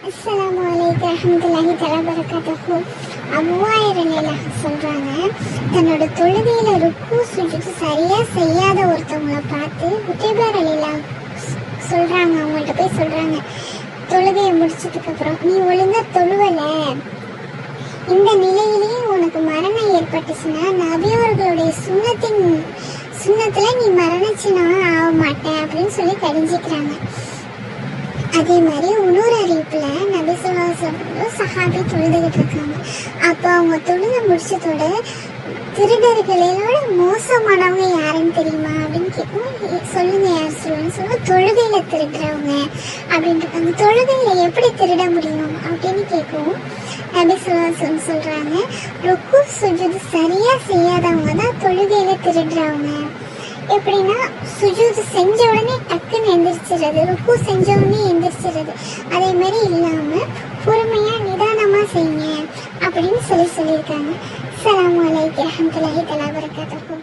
அஸ்ஸலாமு அலைக்கும் வரஹ்மத்துல்லாஹி தஆலா பரகாத்துஹு. அவ்வாயிரனில் சொல்றாங்க, தன்னோட தொழுகையில ருக்கு சுஜூத் சரியா செய்யாத ஒருத்தவங்களை பார்த்து உத்தைபார் அலிலா சொல்றாங்க, அவங்கள்ட்ட போய் சொல்றாங்க, தொழுகையை முடிச்சதுக்கு அப்புறம் நீ ஒழுங்கா தொழுவல, இந்த நிலையிலேயே உனக்கு மரணம் ஏற்பட்டுச்சுன்னா நபியவர்களுடைய சுண்ணத்துல நீ மரணிச்சுனா ஆக மாட்டேன் அப்படின்னு சொல்லி கடிஞ்சிக்கிறாங்க. அதே மாதிரி இன்னொரு அறிவிப்புல நபி ஸல்லல்லாஹு அலைஹி வஸல்லம் சஹாபி தொழுதுகிட்டு இருக்காங்க. அப்போ அவங்க தொழுத முடிச்சதோட திருடர்களோட மோசமானவங்க யாருன்னு தெரியுமா அப்படின்னு கேட்கும். சொல்லுங்க யார் சொல்லுங்க தொழுகையில திருடுறவங்க அப்படின்னு இருக்காங்க. தொழுகையில எப்படி திருட முடியும் அப்படின்னு கேட்கும். நபி ஸல்லல்லாஹு அலைஹி வஸல்லம் சொல்றாங்க, ருக்கு சுஜூத் சரியா செய்யாதவங்க தான் தொழுகையில திருடுறவங்க. எப்படின்னா சுஜூத் செஞ்ச உடனே டக்குன்னு எந்திரிச்சிடுறது, ருக்கு செஞ்ச உடனே எந்திரிச்சிடுறது, அதே மாதிரி இல்லாம பொறுமையா நிதானமா செய்யுங்க அப்படின்னு சொல்லியிருக்காங்க. அஸ்ஸலாமு அலைக்கும் வரஹ்மத்துல்லாஹி தஆலா பரகாத்துஹு.